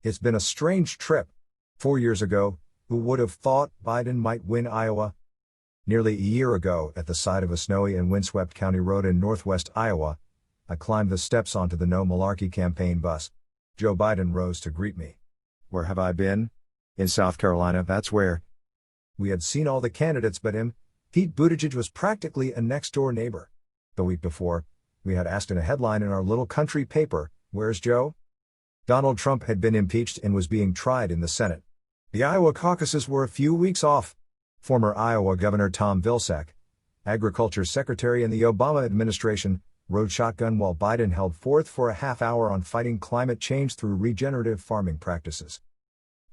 It's been a strange trip. 4 years ago, who would have thought Biden might win Iowa? Nearly a year ago, at the side of a snowy and windswept county road in northwest Iowa, I climbed the steps onto the No Malarkey campaign bus. Joe Biden rose to greet me. Where have I been? In South Carolina, that's where. We had seen all the candidates but him. Pete Buttigieg was practically a next-door neighbor. The week before, we had asked in a headline in our little country paper, "Where's Joe?" Donald Trump had been impeached and was being tried in the Senate. The Iowa caucuses were a few weeks off. Former Iowa Governor Tom Vilsack, Agriculture Secretary in the Obama administration, rode shotgun while Biden held forth for a half hour on fighting climate change through regenerative farming practices.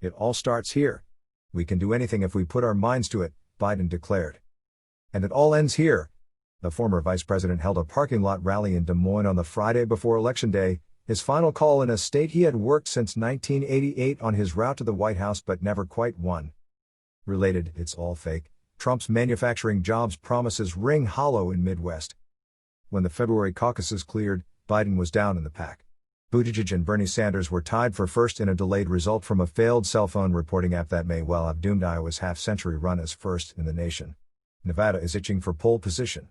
It all starts here. We can do anything if we put our minds to it, Biden declared. And it all ends here. The former vice president held a parking lot rally in Des Moines on the Friday before Election Day, his final call in a state he had worked since 1988 on his route to the White House but never quite won. Related, it's all fake. Trump's manufacturing jobs promises ring hollow in Midwest. When the February caucuses cleared, Biden was down in the pack. Buttigieg and Bernie Sanders were tied for first in a delayed result from a failed cell phone reporting app that may well have doomed Iowa's half-century run as first in the nation. Nevada is itching for pole position.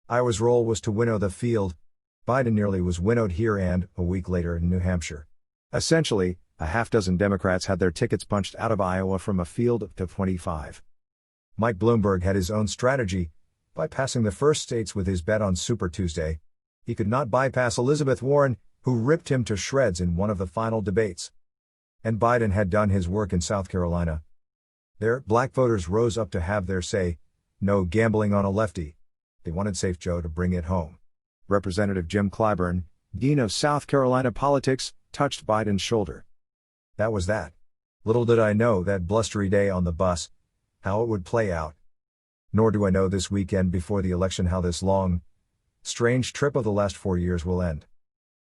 Iowa's role was to winnow the field. Biden nearly was winnowed here and, a week later in New Hampshire. Essentially, a half-dozen Democrats had their tickets punched out of Iowa from a field of 25. Mike Bloomberg had his own strategy, bypassing the first states with his bet on Super Tuesday. He could not bypass Elizabeth Warren, who ripped him to shreds in one of the final debates. And Biden had done his work in South Carolina. There, black voters rose up to have their say. No gambling on a lefty. They wanted Safe Joe to bring it home. Representative Jim Clyburn, Dean of South Carolina politics, touched Biden's shoulder. That was that. Little did I know that blustery day on the bus, how it would play out. Nor do I know this weekend before the election how this long, strange trip of the last 4 years will end.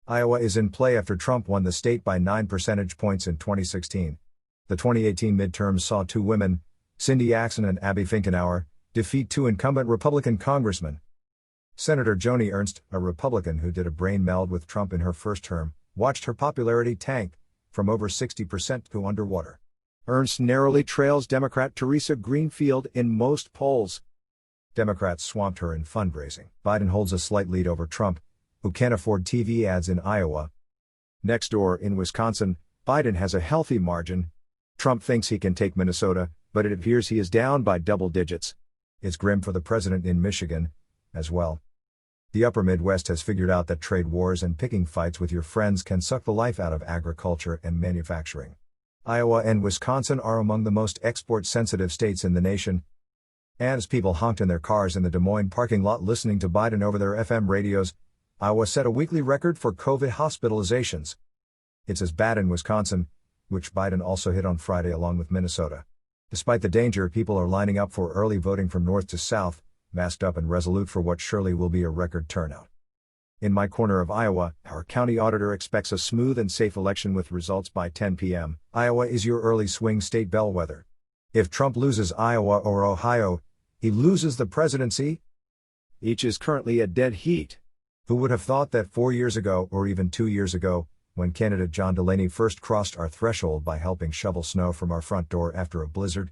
Iowa is in play after Trump won the state by 9 percentage points in 2016. The 2018 midterms saw two women, Cindy Axon and Abby Finkenauer, defeat two incumbent Republican congressmen. Senator Joni Ernst, a Republican who did a brain meld with Trump in her first term, watched her popularity tank from over 60% to underwater. Ernst narrowly trails Democrat Teresa Greenfield in most polls. Democrats swamped her in fundraising. Biden holds a slight lead over Trump, who can't afford TV ads in Iowa. Next door in Wisconsin, Biden has a healthy margin. Trump thinks he can take Minnesota, but it appears he is down by double digits. It's grim for the president in Michigan, as well. The upper Midwest has figured out that trade wars and picking fights with your friends can suck the life out of agriculture and manufacturing. Iowa and Wisconsin are among the most export-sensitive states in the nation. And as people honked in their cars in the Des Moines parking lot listening to Biden over their FM radios, Iowa set a weekly record for COVID hospitalizations. It's as bad in Wisconsin, which Biden also hit on Friday along with Minnesota. Despite the danger, people are lining up for early voting from north to south, masked up and resolute for what surely will be a record turnout. In my corner of Iowa, our county auditor expects a smooth and safe election with results by 10 p.m. Iowa is your early swing state bellwether. If Trump loses Iowa or Ohio, he loses the presidency. Each is currently at dead heat. Who would have thought that 4 years ago, or even 2 years ago, when candidate John Delaney first crossed our threshold by helping shovel snow from our front door after a blizzard?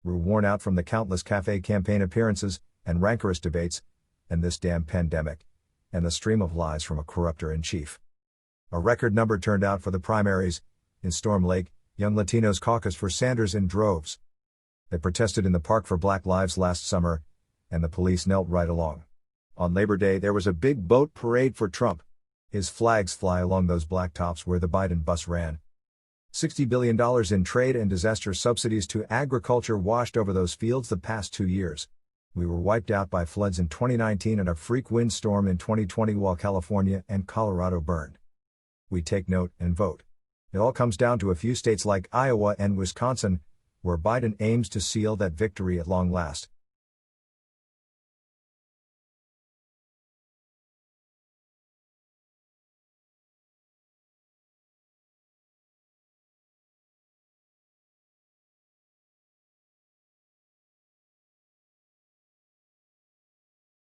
We're worn out from the countless cafe campaign appearances, and rancorous debates, and this damn pandemic, and the stream of lies from a corruptor-in-chief. A record number turned out for the primaries. In Storm Lake, young Latinos caucused for Sanders in droves. They protested in the park for Black Lives last summer, and the police knelt right along. On Labor Day there was a big boat parade for Trump. His flags fly along those blacktops where the Biden bus ran. $60 billion in trade and disaster subsidies to agriculture washed over those fields the past 2 years. We were wiped out by floods in 2019 and a freak windstorm in 2020 while California and Colorado burned. We take note and vote. It all comes down to a few states like Iowa and Wisconsin, where Biden aims to seal that victory at long last.